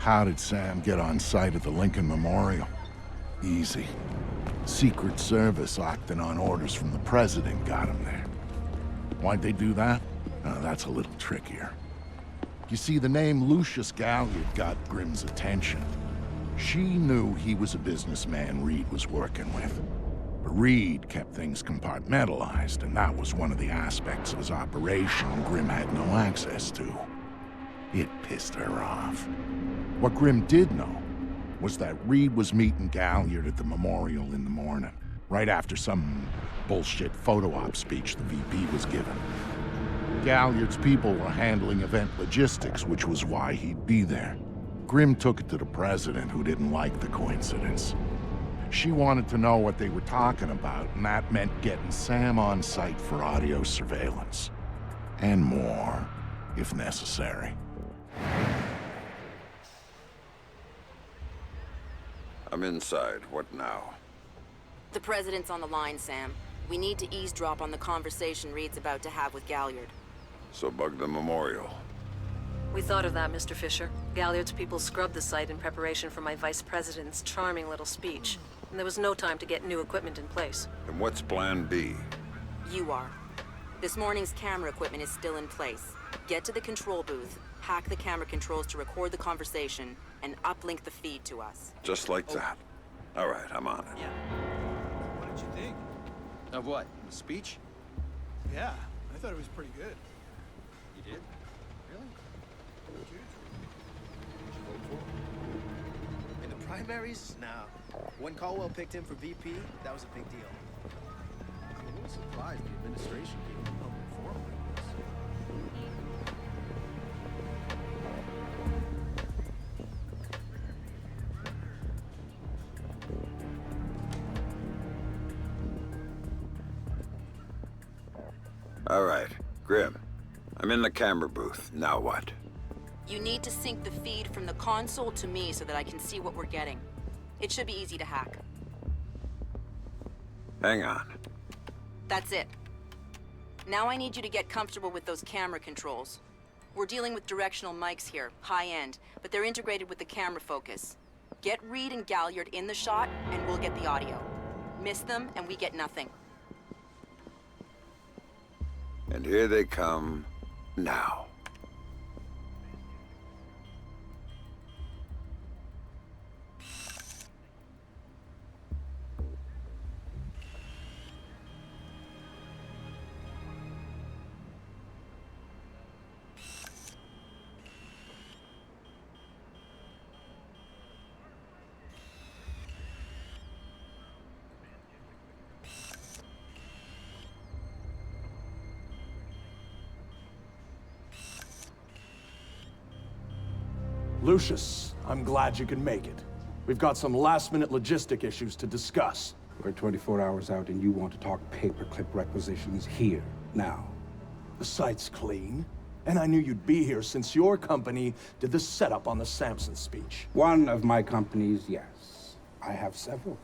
How did Sam get on site at the Lincoln Memorial? Easy. Secret Service acting on orders from the President got him there. Why'd they do that? That's a little trickier. You see, the name Lucius Galliard got Grimm's attention. She knew he was a businessman Reed was working with. But Reed kept things compartmentalized, and that was one of the aspects of his operation Grimm had no access to. It pissed her off. What Grimm did know was that Reed was meeting Galliard at the memorial in the morning, right after some bullshit photo op speech the VP was giving. Galliard's people were handling event logistics, which was why he'd be there. Grimm took it to the President, who didn't like the coincidence. She wanted to know what they were talking about, and that meant getting Sam on site for audio surveillance. And more, if necessary. I'm inside. What now? The President's on the line, Sam. We need to eavesdrop on the conversation Reed's about to have with Galliard. So bug the memorial. We thought of that, Mr. Fisher. Galliard's people scrubbed the site in preparation for my Vice President's charming little speech. And there was no time to get new equipment in place. And what's plan B? You are. This morning's camera equipment is still in place. Get to the control booth, hack the camera controls to record the conversation, and uplink the feed to us. Just like that. All right, I'm on it. Yeah. What did you think? Of what? The speech? Yeah, I thought it was pretty good. You did? Really? Did you? Did you vote for him? In the primaries? No. When Caldwell picked him for VP, that was a big deal. I'm a little surprised the administration gave him a public forum like this. All right, Grimm. I'm in the camera booth. Now what? You need to sync the feed from the console to me so that I can see what we're getting. It should be easy to hack. Hang on. That's it. Now I need you to get comfortable with those camera controls. We're dealing with directional mics here, high-end, but they're integrated with the camera focus. Get Reed and Galliard in the shot, and we'll get the audio. Miss them, and we get nothing. And here they come now. Lucius, I'm glad you can make it. We've got some last-minute logistic issues to discuss. We're 24 hours out and you want to talk paperclip requisitions here, now. The site's clean, and I knew you'd be here since your company did the setup on the Samson speech. One of my companies, yes. I have several.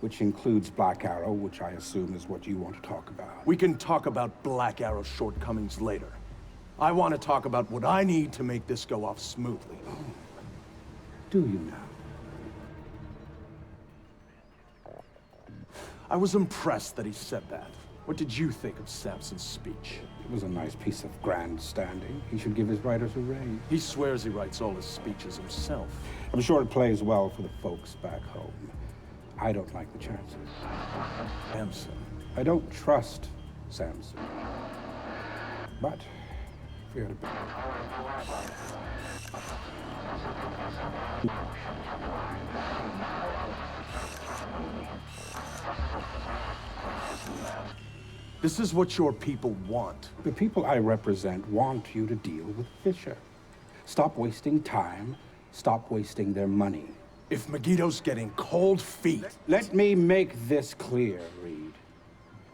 Which includes Black Arrow, which I assume is what you want to talk about. We can talk about Black Arrow's shortcomings later. I want to talk about what I need to make this go off smoothly. Oh. Do you now? I was impressed that he said that. What did you think of Samson's speech? It was a nice piece of grandstanding. He should give his writers a raise. He swears he writes all his speeches himself. I'm sure it plays well for the folks back home. I don't like the chances. Samson. I don't trust Samson. But fear to be. This is what your people want. The people I represent want you to deal with Fisher. Stop wasting time. Stop wasting their money. If Megiddo's getting cold feet... Let me make this clear, Reed.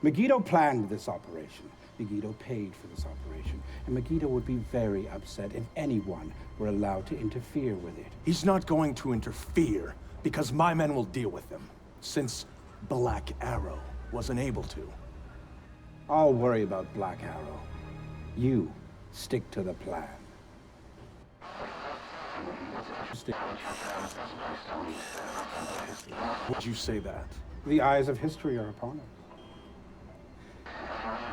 Megiddo planned this operation. Megiddo paid for this operation. And Megiddo would be very upset if anyone were allowed to interfere with it. He's not going to interfere because my men will deal with him, since Black Arrow wasn't able to. I'll worry about Black Arrow. You stick to the plan. mistake. Would you say that? The eyes of history are upon us.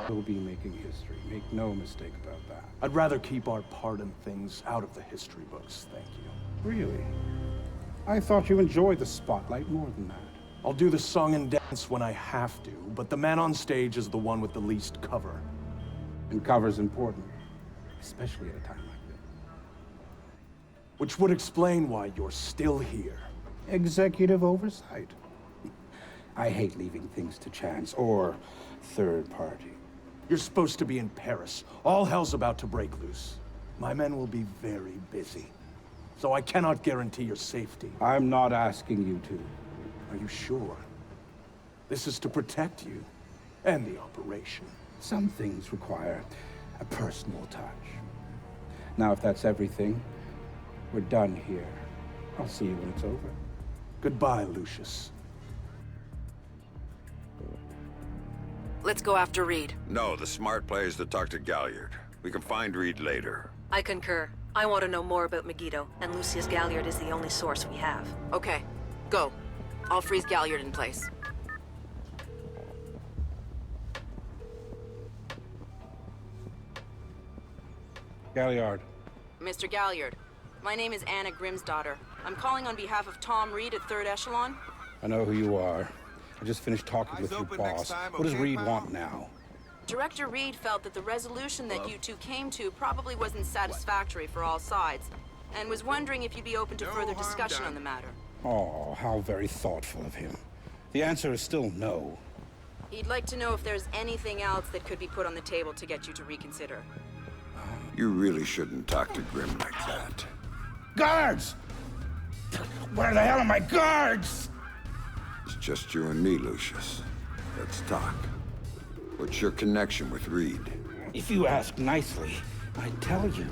We'll be making history. Make no mistake about that. I'd rather keep our part in things out of the history books, thank you. Really? I thought you enjoyed the spotlight more than that. I'll do the song and dance when I have to, but the man on stage is the one with the least cover. And cover's important, especially at a time like this. Which would explain why you're still here. Executive oversight. I hate leaving things to chance or third party. You're supposed to be in Paris. All hell's about to break loose. My men will be very busy, so I cannot guarantee your safety. I'm not asking you to. Are you sure? This is to protect you and the operation. Some things require a personal touch. Now, if that's everything, we're done here. I'll see you when it's over. Goodbye, Lucius. Let's go after Reed. No, the smart play is to talk to Galliard. We can find Reed later. I concur. I want to know more about Megiddo, and Lucius Galliard is the only source we have. Okay, go. I'll freeze Galliard in place. Galliard. Mr. Galliard, my name is Anna Grimsdottir. I'm calling on behalf of Tom Reed at 3rd Echelon. I know who you are. I just finished talking with your open next boss. time, What does okay, Reed pal? want now? Director Reed felt that the resolution that you two came to probably wasn't satisfactory for all sides, and was wondering if you'd be open to No further harm discussion done. on the matter. Oh, how very thoughtful of him. The answer is still no. He'd like to know if there's anything else that could be put on the table to get you to reconsider. You really shouldn't talk to Grim like that. Guards! Where the hell are my guards? It's just you and me, Lucius. Let's talk. What's your connection with Reed? If you ask nicely, I'd tell you.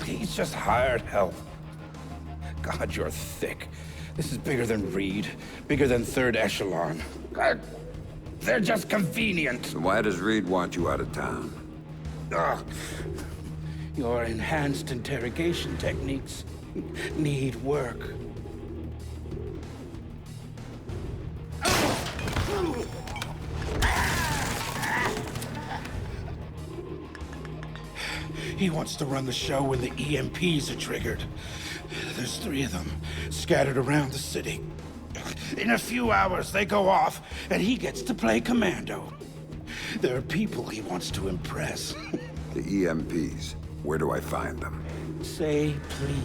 He's just hired help. God, you're thick. This is bigger than Reed, bigger than 3rd Echelon. God, they're just convenient. So why does Reed want you out of town? Ugh. Your enhanced interrogation techniques need work. He wants to run the show when the EMPs are triggered. There's 3 of them scattered around the city. In a few hours, they go off, and he gets to play commando. There are people he wants to impress. The EMPs. Where do I find them? Say please.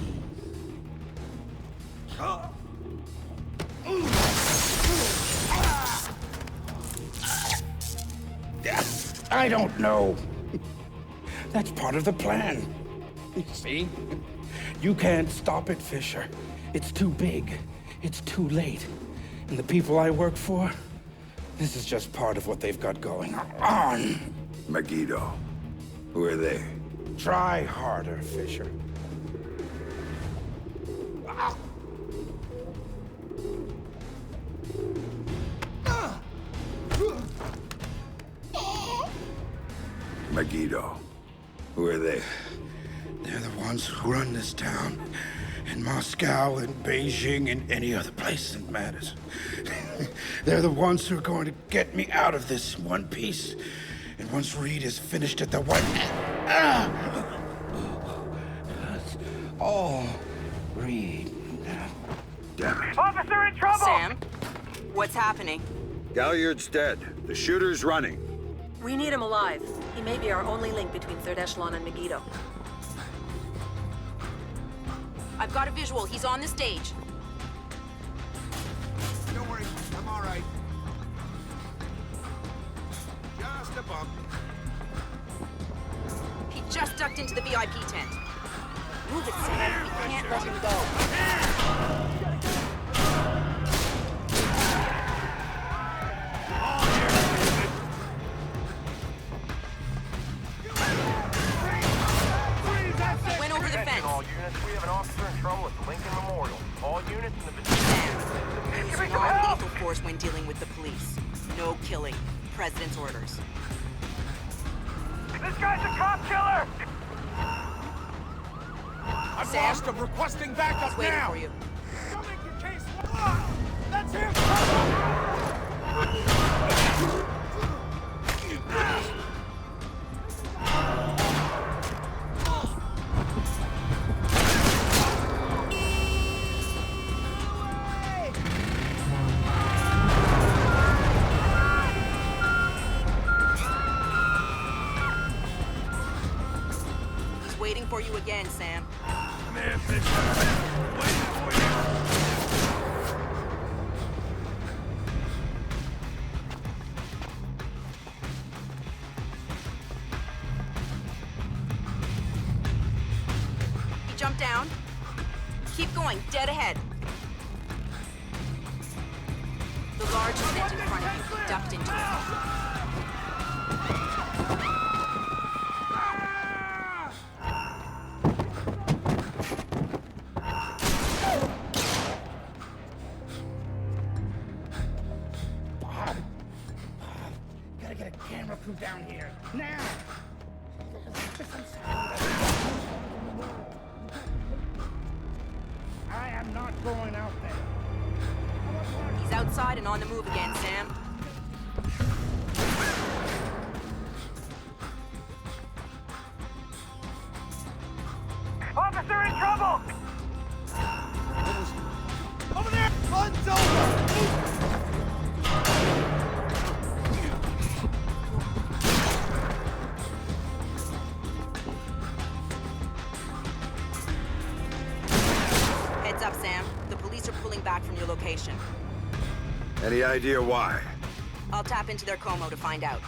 I don't know. That's part of the plan. You see? You can't stop it, Fisher. It's too big. It's too late. And the people I work for, this is just part of what they've got going on. Megiddo. Who are they? Try harder, Fisher. Megiddo. Who are they? They're the ones who run this town. In Moscow and Beijing and any other place that matters. They're the ones who are going to get me out of this in one piece. And once Reed is finished at the White... That's all Reed. Damn it. Officer in trouble! Sam, what's happening? Galliard's dead. The shooter's running. We need him alive. He may be our only link between 3rd Echelon and Megiddo. I've got a visual. He's on the stage. Don't worry, I'm all right. Just a bump. He just ducked into the VIP tent. Move it, Sam. We can't let him go. Went over the fence. All units, we have an officer in trouble at the Lincoln Memorial. All units in the vicinity. Use non-lethal force when dealing with the police. No killing. President's orders. This guy's a cop killer! I've Sam? lost him. Requesting backup He's waiting now. for you. Don't make your case. That's him. He's waiting for you again, Sam. Come here, Fisher. Waiting for you. He jumped down. Keep going, dead ahead. The large vent in front of you. Ducked into it. Gotta get a camera crew down here, now! I am not going out there. He's outside and on the move again, Sam. Officer in trouble! Over there. Fun's over. Heads up, Sam. The police are pulling back from your location. Any idea why? I'll tap into their Como to find out.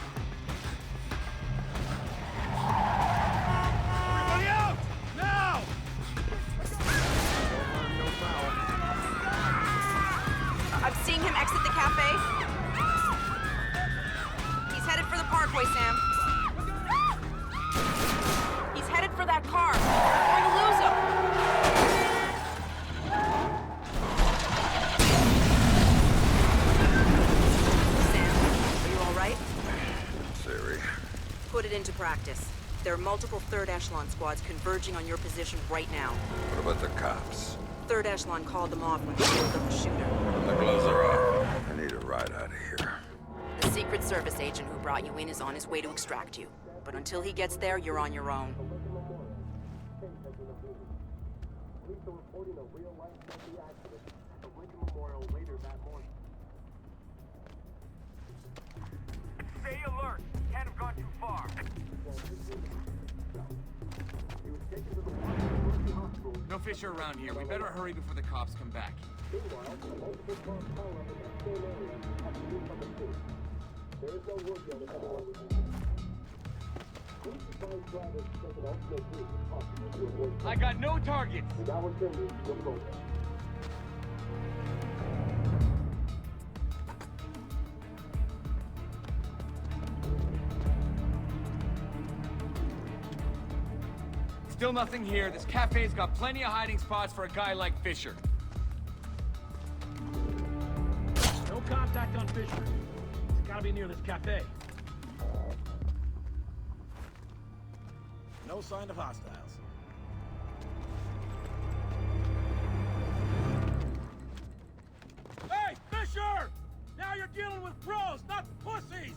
Everybody out now. I'm seeing him exit the cafe. He's headed for the parkway, Sam. He's headed for that car. We're going to lose him. Sam, are you all right? Siri. Put it into practice. There are multiple third echelon squads converging on your position right now. What about the cops? Third echelon called them off when they killed the shooter. The gloves are off. I need a ride out of here. The Secret Service agent who brought you in is on his way to extract you. But until he gets there, you're on your own. Stay alert. Can't have gone too far. No Fisher around here. We better hurry before the cops come back. I got no targets. Still nothing here. This cafe's got plenty of hiding spots for a guy like Fisher. No contact on Fisher. He's gotta be near this cafe. No sign of hostiles. Hey, Fisher! Now you're dealing with pros, not pussies!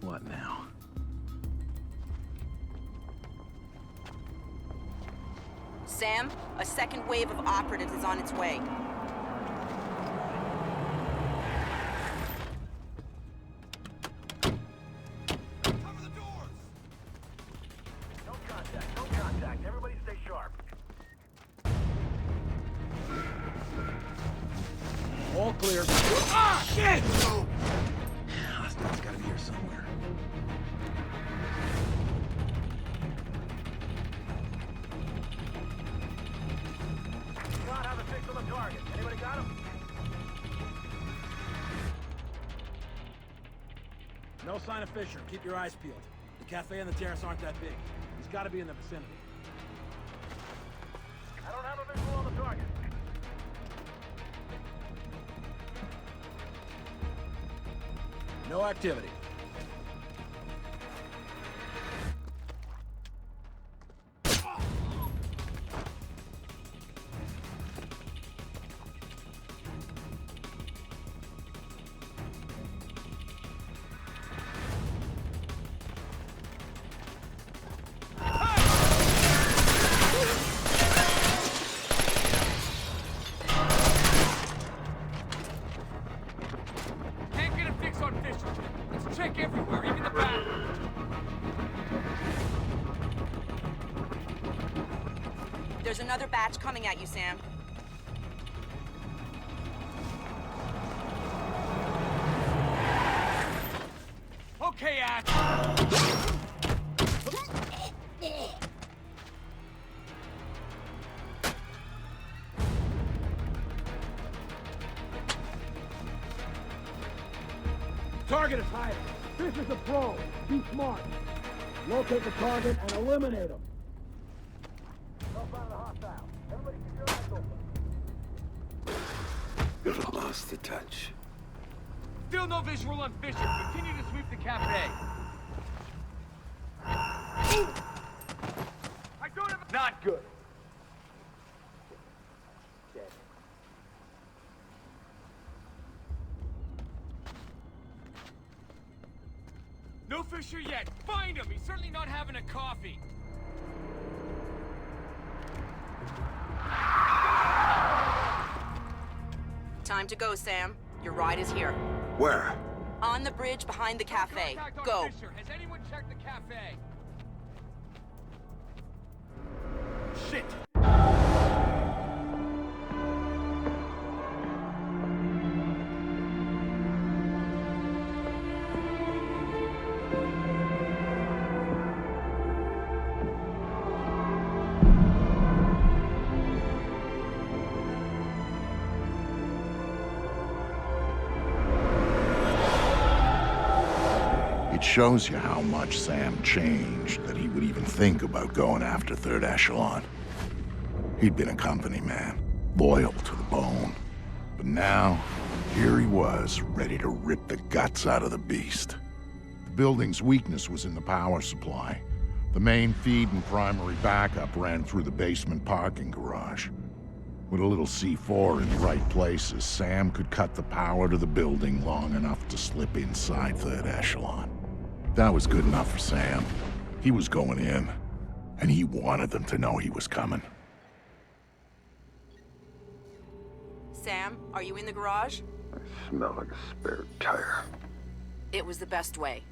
What now? Sam, a second wave of operatives is on its way. Cover the doors. No contact, no contact. Everybody stay sharp. All clear. Ah, shit! Hostile's gotta be here somewhere. Do not have a fix on the target. Anybody got him? No sign of Fisher. Keep your eyes peeled. The cafe and the terrace aren't that big. He's gotta be in the vicinity. I don't have a visual on the target. No activity. Can't get a fix on Fisher. Let's check everywhere, even the back. There's another batch coming at you, Sam. Okay, Ash. Target is hiding. Fisher's a pro. Be smart. Locate the target and eliminate him. Don't find the hostile. Everybody keep your eyes open. Could have lost the touch. Still no visual on Fisher. Continue to sweep the cafe. I don't have... Not good. No Fisher yet. Find him. He's certainly not having a coffee. Time to go, Sam. Your ride is here. Where? On the bridge behind the cafe. Contact on Go. Fisher. Has anyone checked the cafe? Shit. It shows you how much Sam changed that he would even think about going after Third Echelon. He'd been a company man, loyal to the bone. But now, here he was, ready to rip the guts out of the beast. The building's weakness was in the power supply. The main feed and primary backup ran through the basement parking garage. With a little C4 in the right places, Sam could cut the power to the building long enough to slip inside Third Echelon. That was good enough for Sam. He was going in, and he wanted them to know he was coming. Sam, are you in the garage? I smell like a spare tire. It was the best way.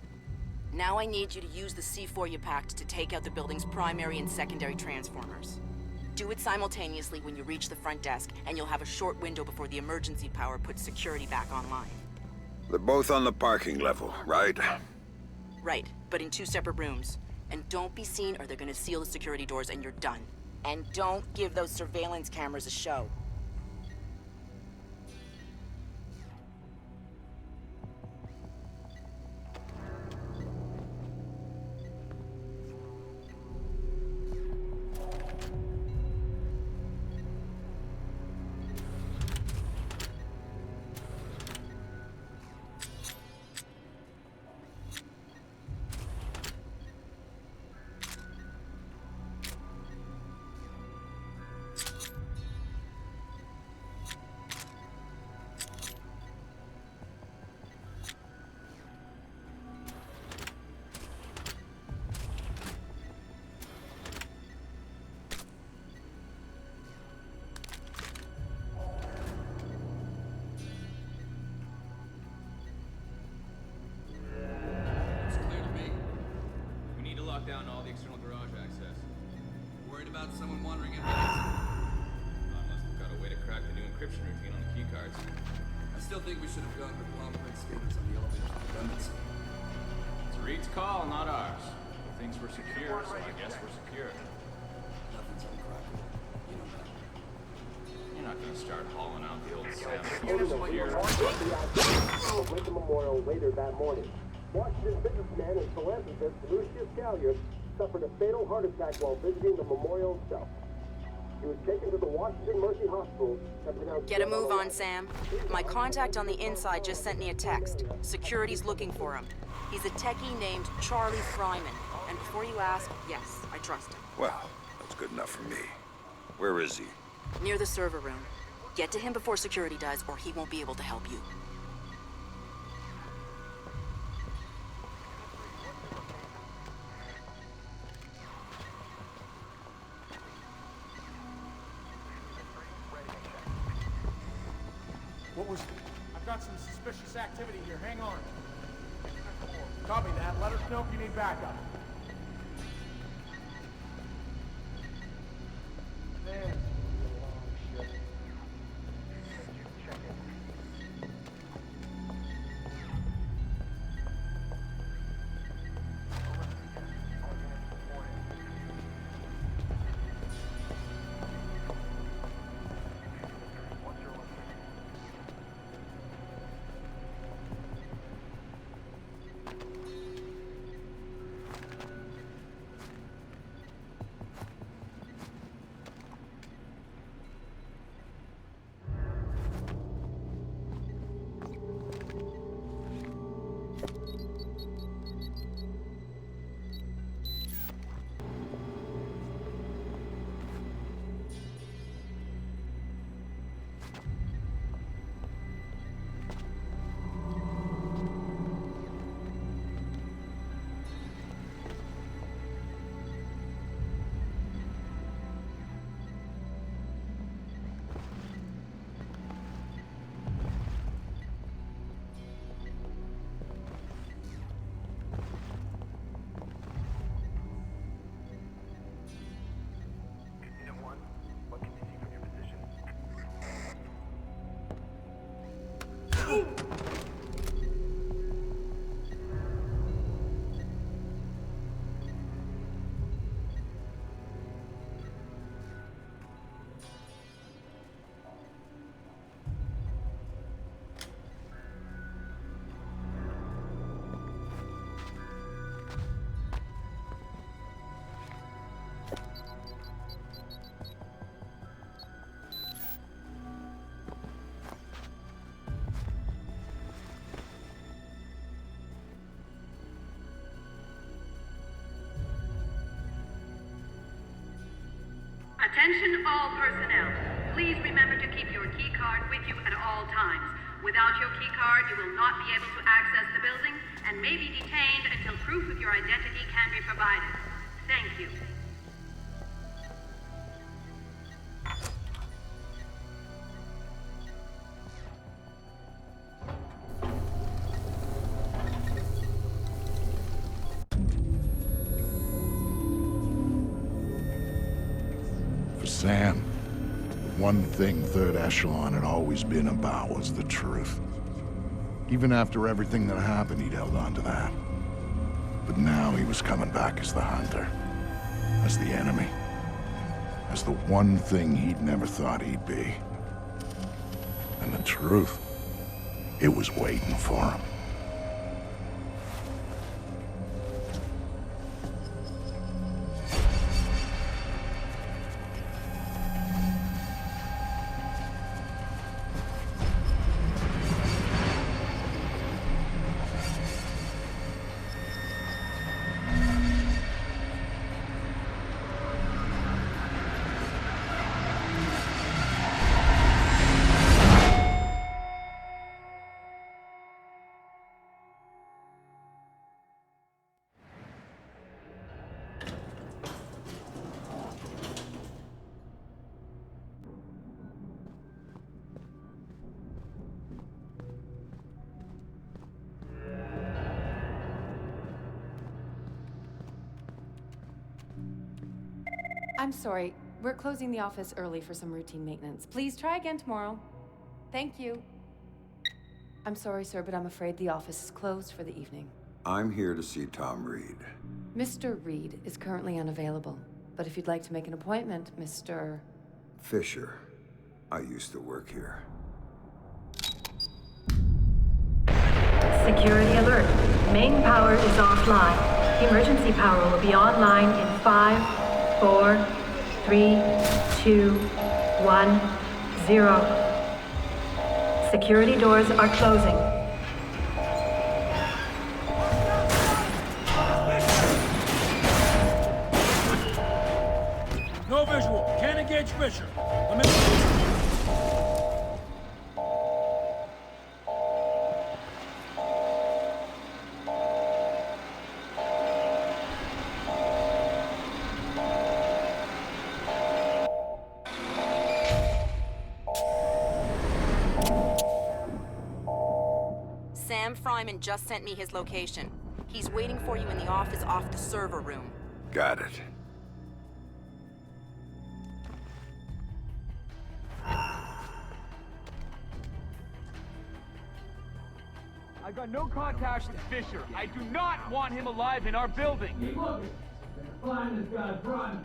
Now I need you to use the C4 you packed to take out the building's primary and secondary transformers. Do it simultaneously when you reach the front desk, and you'll have a short window before the emergency power puts security back online. They're both on the parking level, right? Right, but in 2 separate rooms. And don't be seen or they're gonna seal the security doors and you're done. And don't give those surveillance cameras a show. Down all the external garage access. Worried about someone wandering in? Unless we've got a way to crack the new encryption routine on the keycards. I still think we should have gone with blueprint scanners on the elevator for redundancy. It's Reed's call, not ours. He thinks we're secure, so I guess we're secure. Nothing's uncrackable. You know that. You're not gonna start hauling out the old Sam Secure. Lincoln Memorial later that morning. Washington businessman and philanthropist Lucius Galliard suffered a fatal heart attack while visiting the memorial itself. He was taken to the Washington Mercy Hospital and pronounced Get a dead move the on, Sam. My contact on the inside just sent me a text. Security's looking for him. He's a techie named Charlie Fryman. And before you ask, yes, I trust him. Well, that's good enough for me. Where is he? Near the server room. Get to him before security does, or he won't be able to help you. What was... I've got some suspicious activity here. Hang on. Copy that. Let us know if you need backup. Man. Attention all personnel. Please remember to keep your key card with you at all times. Without your key card, you will not be able to access the building and may be detained until proof of your identity can be provided. Thank you. Sam, one thing Third Echelon had always been about was the truth. Even after everything that happened, he'd held on to that. But now he was coming back as the hunter, as the enemy, as the one thing he'd never thought he'd be. And the truth, it was waiting for him. I'm sorry. We're closing the office early for some routine maintenance. Please try again tomorrow. Thank you. I'm sorry, sir, but I'm afraid the office is closed for the evening. I'm here to see Tom Reed. Mr. Reed is currently unavailable. But if you'd like to make an appointment, Mr. Fisher. I used to work here. Security alert. Main power is offline. Emergency power will be online in 5, 4, 3, 2, 1, 0. Security doors are closing. No visual. Can't engage Fisher. Sam Fryman just sent me his location. He's waiting for you in the office off the server room. Got it. I got no contact with Fisher. I do not want him alive in our building. Keep looking. Find this guy, run.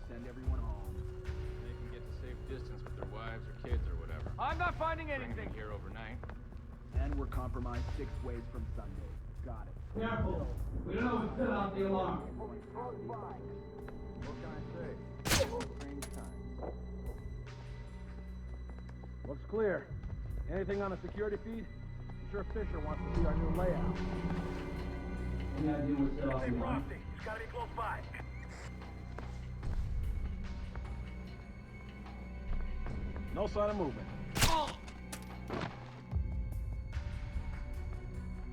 Send everyone home. They can get to safe distance with their wives or kids or whatever. I'm not finding Bring anything. them here overnight. And we're compromised 6 ways from Sunday. Got it. Careful. We don't know who set off the alarm. What can I say? Strange times. Looks clear. Anything on the security feed? I'm sure Fisher wants to see our new layout. Any idea what set off the alarm? He's gotta be close by. No sign of movement.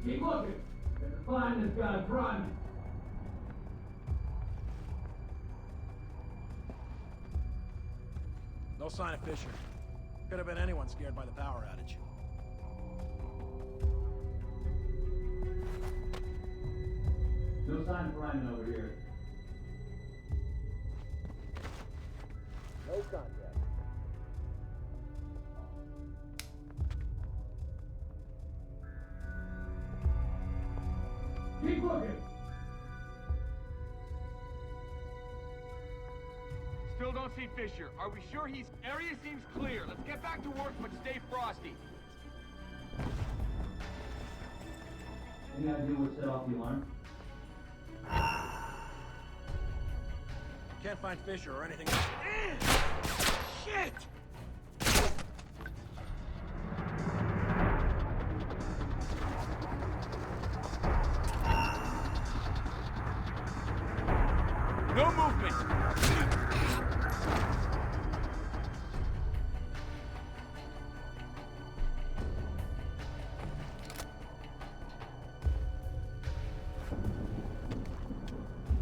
Keep looking. Find this guy, run. No sign of Fisher. Could have been anyone scared by the power outage. No sign of Ryan over here. No contact. Keep looking. Still don't see Fisher. Are we sure he's... Area seems clear. Let's get back to work, but stay frosty. Any idea what set off the alarm? Can't find Fisher or anything else. Shit! No movement.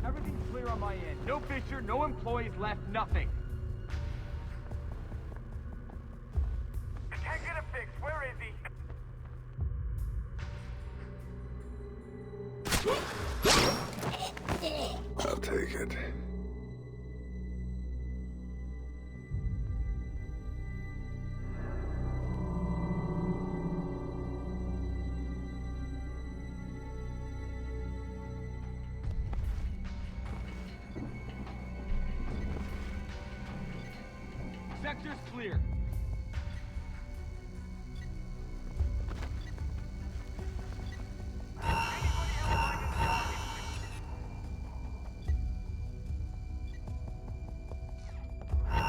Everything's clear on my end. No Fisher, no employees left, nothing. I can't get it fixed. Where is he? I'll take it. Sector's clear.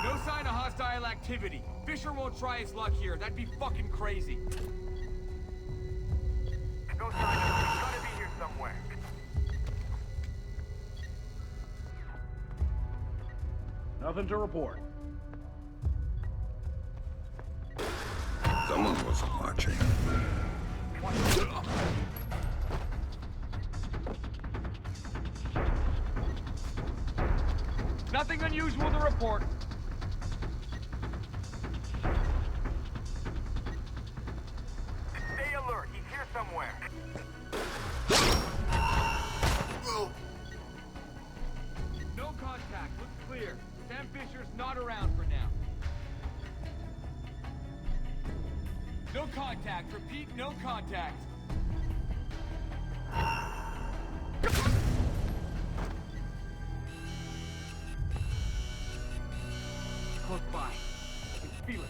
No sign of hostile activity. Fisher won't try his luck here. That'd be fucking crazy. No sign of him. He's gotta be here somewhere. Nothing to report. Someone wasn't watching. Nothing unusual to report. Stay alert. He's here somewhere. No contact. Looks clear. Sam Fisher's not around for now. No contact. Repeat, no contact. Close by. I can feel it.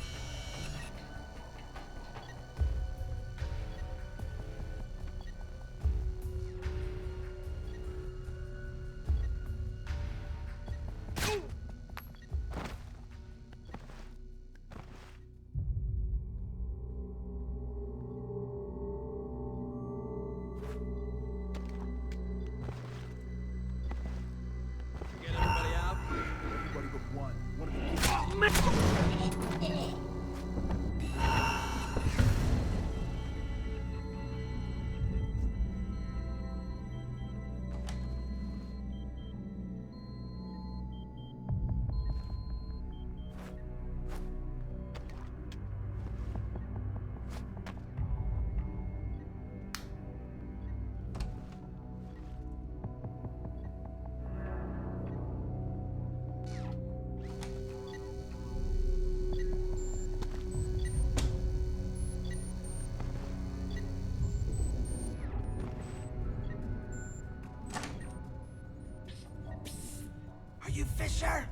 Are you Fisher?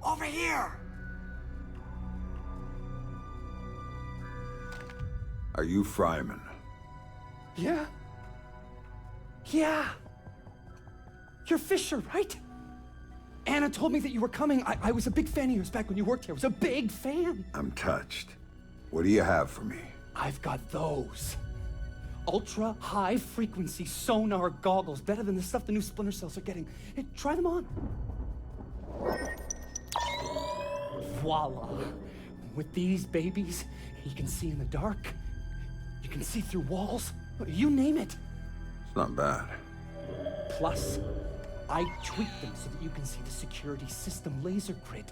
Over here! Are you Fryman? Yeah. Yeah. You're Fisher, right? Anna told me that you were coming. I was a big fan of yours back when you worked here. I was a big fan. I'm touched. What do you have for me? I've got those. Ultra high frequency sonar goggles. Better than the stuff the new Splinter cells are getting. Hey, try them on. Voila. With these babies, you can see in the dark. You can see through walls. You name it. It's not bad. Plus, I tweaked them so that you can see the security system laser grid.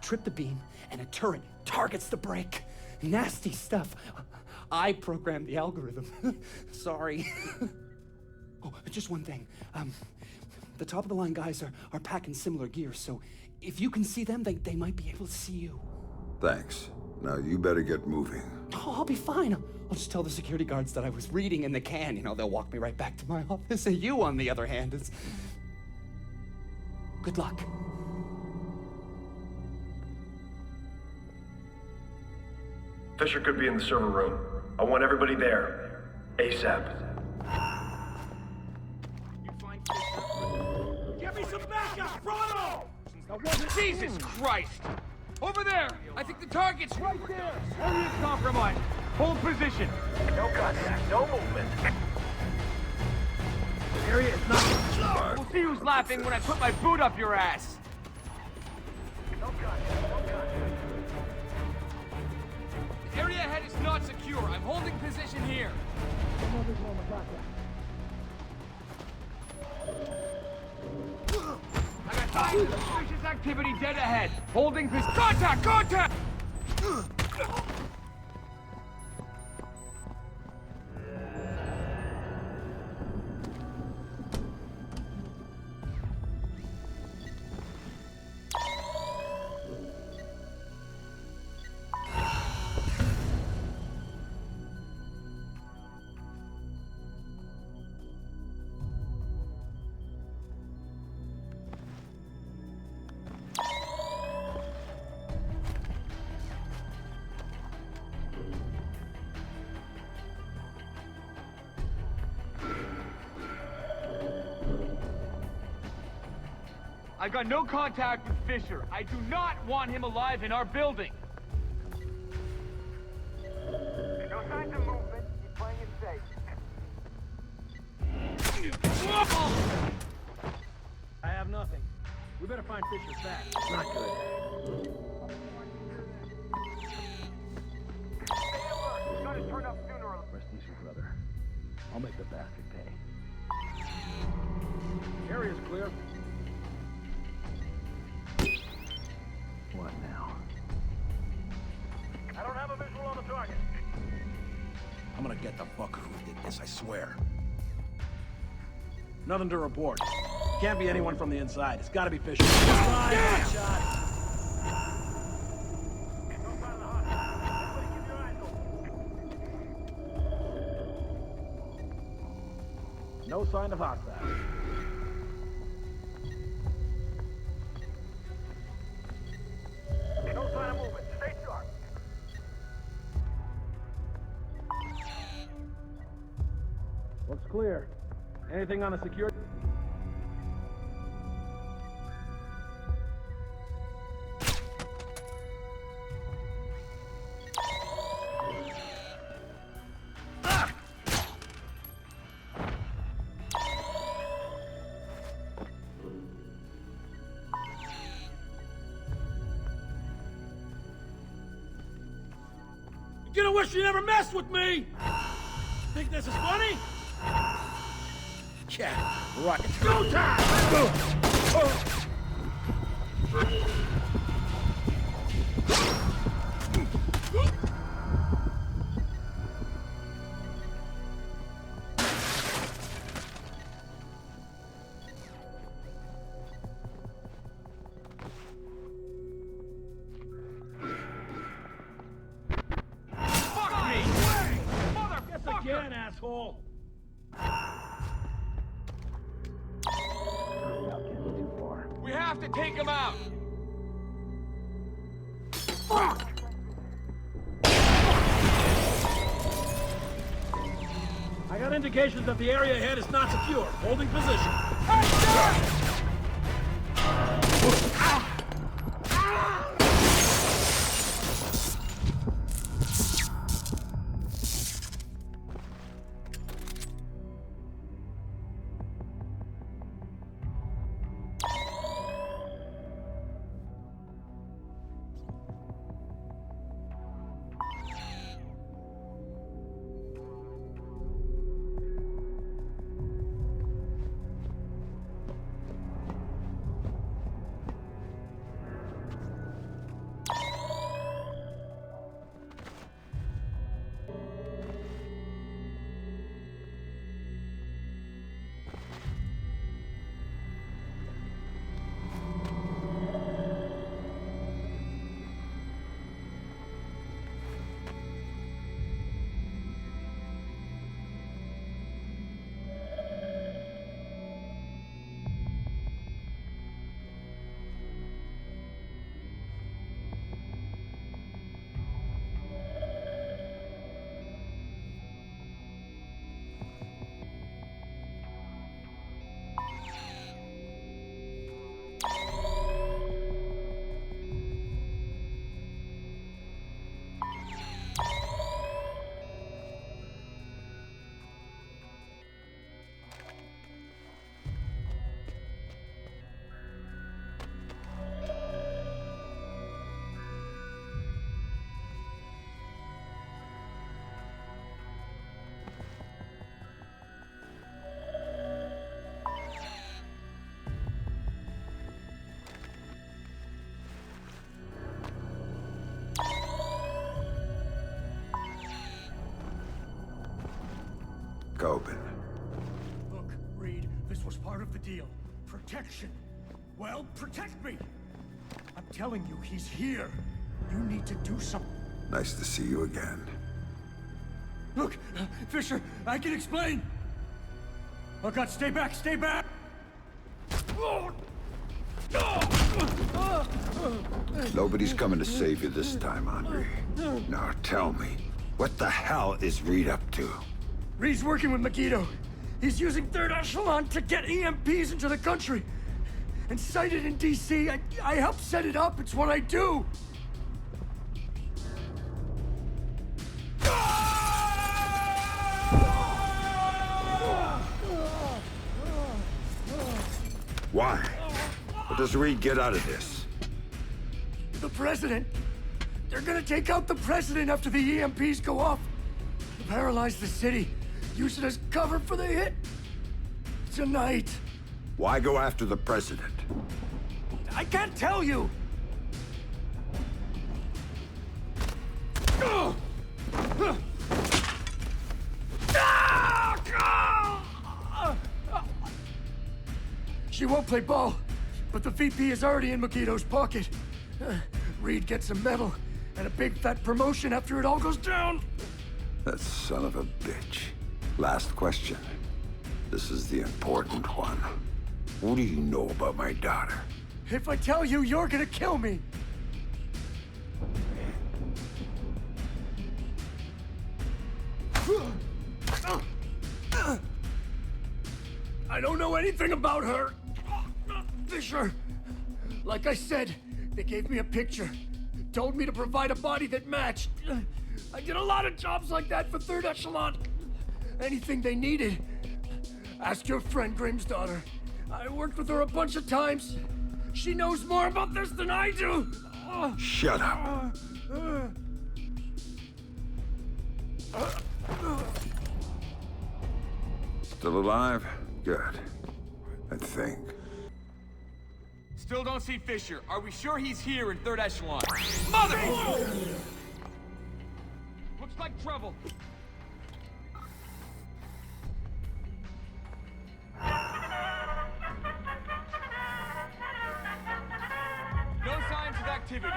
Trip the beam, and a turret targets the brake. Nasty stuff. I programmed the algorithm. Sorry. Oh, just one thing. The top-of-the-line guys are packing similar gear, so if you can see them, they might be able to see you. Thanks. Now you better get moving. Oh, I'll be fine. I'll just tell the security guards that I was reading in the can. You know, they'll walk me right back to my office. And you, on the other hand, is... Good luck. Fisher could be in the server room. I want everybody there. ASAP. Give me some backup, Fronto! Jesus Christ! Over there! I think the target's right there! Area's compromised. Hold position. No contact, no movement. Area is not... We'll see who's laughing when I put my boot up your ass. No contact, no contact. The area ahead is not secure. I'm holding position here. I got signs of suspicious activity dead ahead. Holding position. Contact! Contact! I got no contact with Fisher. I do not want him alive in our building. No signs of movement. He's playing it safe. I have nothing. We better find Fisher's back. Not good. Stay alert. He's gonna turn up sooner or later. Rest easy, brother. I'll make the bastard pay. Area's clear. What now? I don't have a visual on the target. I'm gonna get the fucker who did this, I swear. Nothing to report. Can't be anyone from the inside. It's gotta be Fisher. Hot shot. No sign of hostiles. No sign of movement. Stay sharp. Looks clear. Anything on the security? Gonna wish you never messed with me! Think this is funny? Yeah, right. It's go time! Again, asshole! We have to take him out! Fuck! I got indications that the area ahead is not secure. Holding position. Coben. Look, Reed, this was part of the deal. Protection. Well, protect me! I'm telling you, he's here. You need to do something. Nice to see you again. Look, Fisher, I can explain! Oh God, stay back, stay back! Nobody's coming to save you this time, Henri. Now tell me, what the hell is Reed up to? Reed's working with Megiddo. He's using Third Echelon to get EMPs into the country. And sighted in DC, I help set it up. It's what I do. Why? What does Reed get out of this? The president. They're gonna take out the president after the EMPs go off. Paralyze the city. Use it as cover for the hit. Tonight. Why go after the president? I can't tell you! She won't play ball, but the VP is already in Megiddo's pocket. Reed gets a medal and a big fat promotion after it all goes down. That son of a bitch. Last question. This is the important one. What do you know about my daughter? If I tell you, you're gonna kill me. I don't know anything about her. Fisher. Like I said, they gave me a picture. Told me to provide a body that matched. I did a lot of jobs like that for Third Echelon. Anything they needed. Ask your friend Grimm's daughter. I worked with her a bunch of times. She knows more about this than I do. Shut up. Still alive? Good. I think. Still don't see Fisher. Are we sure he's here in third echelon? Mother! Looks like trouble. No signs of activity.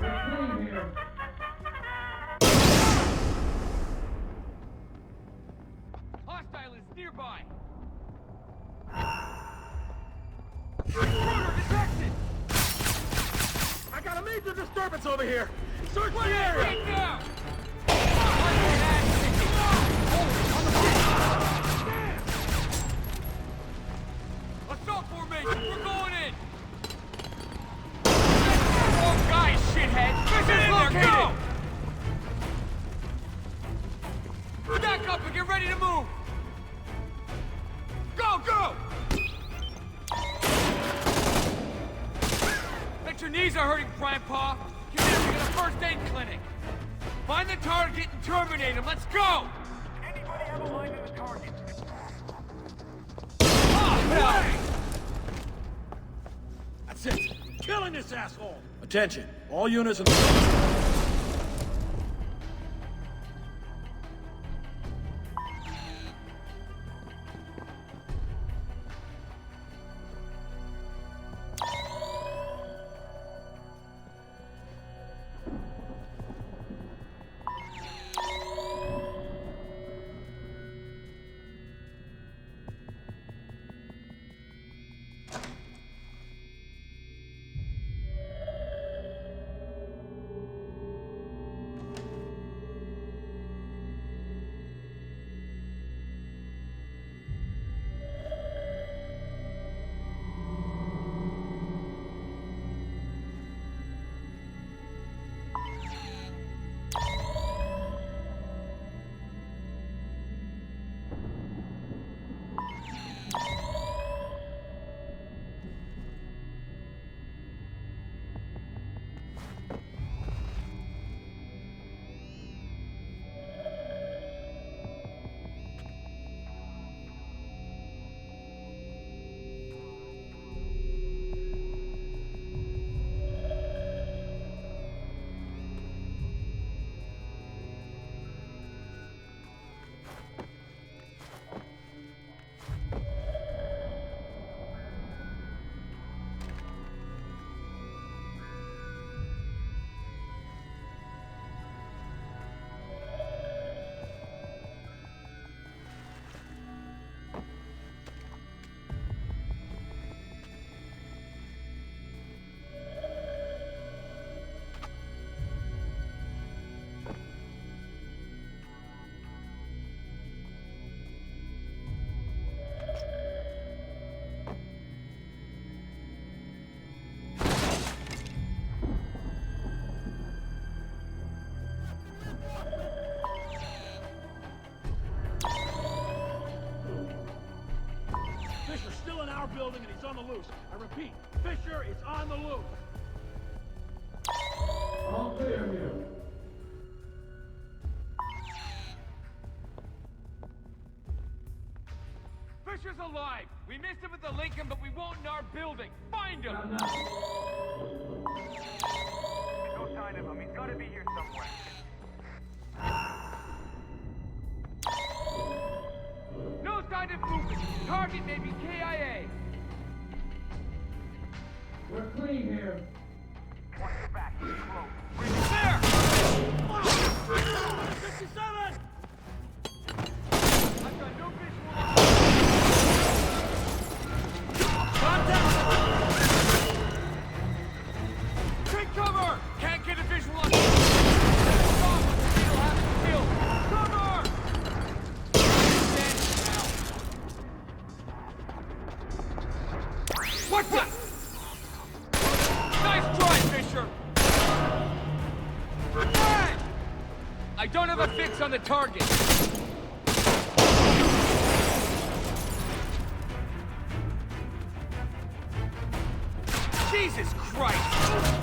We're clean here. Hostile is nearby. Intruder detected! I got a major disturbance over here. Search the Right area. now! Assault formation, we're going in! Oh, guys, shithead! Get in there, go! Back up and get ready to move! Go, go! Bet your knees are hurting, Grandpa. Get in, we got a first aid clinic. Find the target and terminate him. Let's go! Anybody have a line to the target? That's it. Killing this asshole. Attention. All units in Fisher's still in our building and he's on the loose. I repeat, Fisher is on the loose. All clear here. Fisher's alive! We missed him at the Lincoln, but we won't in our building! Find him! There's no sign of him. He's gotta be here somewhere. No sign of movement! Target may be KIA! We're clean here. Watch your back. He's close. There! 67! I've got no visual on... Take cover! Can't get a visual on... Cover! What the? Nice try, Fisher! Hey! I don't have a fix on the target. Jesus Christ!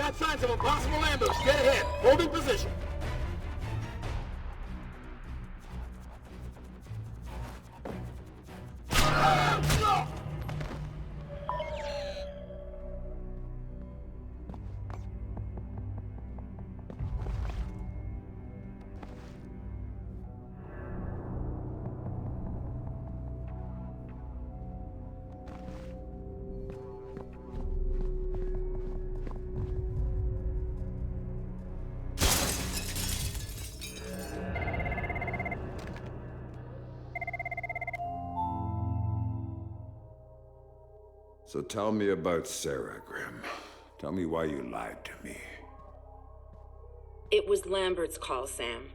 got signs of a possible ambush. Get ahead. Hold in position. So tell me about Sarah, Grimm. Tell me why you lied to me. It was Lambert's call, Sam.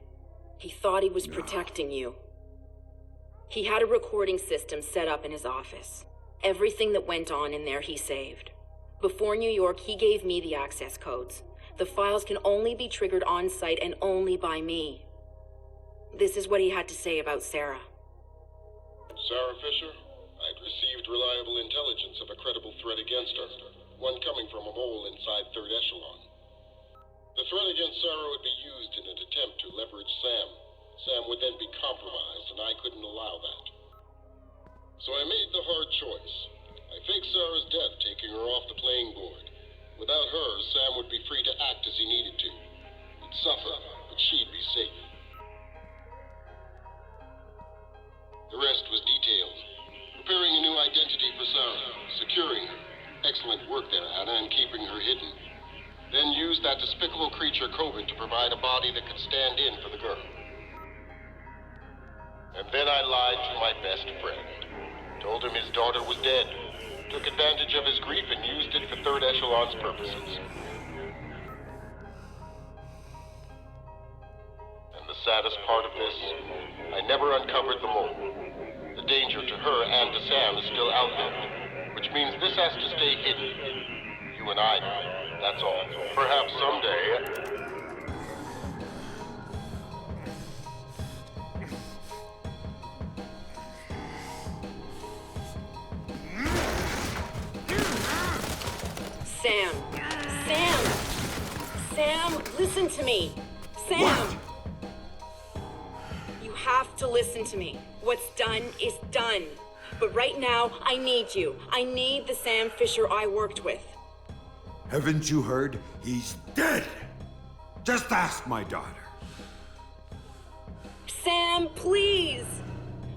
He thought he was protecting you. He had a recording system set up in his office. Everything that went on in there he saved. Before New York, he gave me the access codes. The files can only be triggered on-site and only by me. This is what he had to say about Sarah. Sarah Fisher? I'd received reliable intelligence of a credible threat against her, one coming from a mole inside Third Echelon. The threat against Sarah would be used in an attempt to leverage Sam. Sam would then be compromised, and I couldn't allow that. So I made the hard choice. I faked Sarah's death, taking her off the playing board. Without her, Sam would be free to act as he needed to. He'd suffer, but she'd be safe. The rest was detailed. Preparing a new identity for Sarah, securing her. Excellent work there, Anna, in keeping her hidden. Then used that despicable creature, Coven, to provide a body that could stand in for the girl. And then I lied to my best friend. Told him his daughter was dead. Took advantage of his grief and used it for Third Echelon's purposes. And the saddest part of this, I never uncovered the mole. The danger to her and to Sam is still out there, which means this has to stay hidden. You and I know, that's all. Perhaps someday... Sam! Sam! Sam, listen to me! Sam! What? You have to listen to me. What's done is done. But right now, I need you. I need the Sam Fisher I worked with. Haven't you heard? He's dead! Just ask my daughter. Sam, please!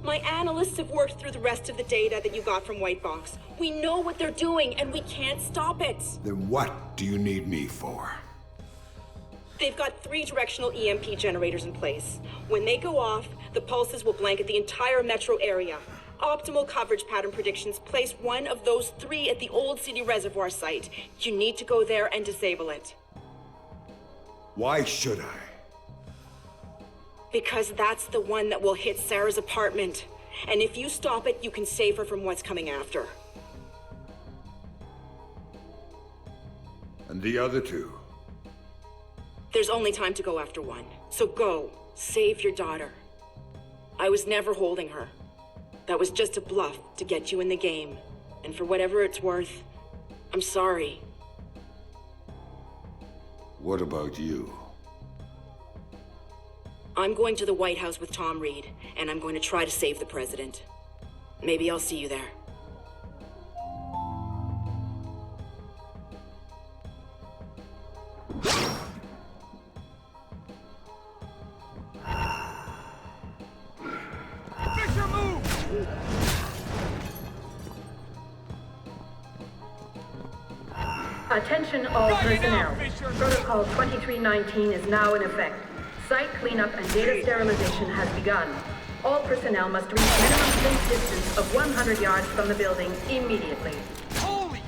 My analysts have worked through the rest of the data that you got from White Box. We know what they're doing, and we can't stop it. Then what do you need me for? They've got 3 directional EMP generators in place. When they go off, the pulses will blanket the entire metro area. Optimal coverage pattern predictions place one of those 3 at the Old City Reservoir site. You need to go there and disable it. Why should I? Because that's the one that will hit Sarah's apartment. And if you stop it, you can save her from what's coming after. And the other 2? There's only time to go after one. So go. Save your daughter. I was never holding her. That was just a bluff to get you in the game. And for whatever it's worth, I'm sorry. What about you? I'm going to the White House with Tom Reed, and I'm going to try to save the president. Maybe I'll see you there. Fisher, move! Attention all personnel. Protocol 2319 is now in effect. Site cleanup and data sterilization has begun. All personnel must reach minimum safe distance of 100 yards from the building immediately. Holy!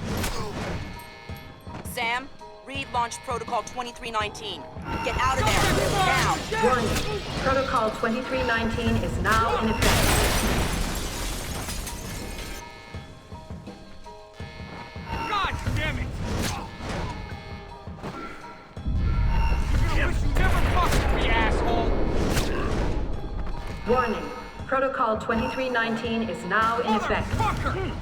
Sam, Reed launched Protocol 2319. Get out of there, now! Warning. Protocol 2319 is now in effect. God damn it! You're gonna wish you never fucked with me, asshole! Warning. Protocol 2319 is now in effect. Motherfucker!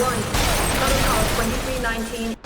Warning. Protocol 2319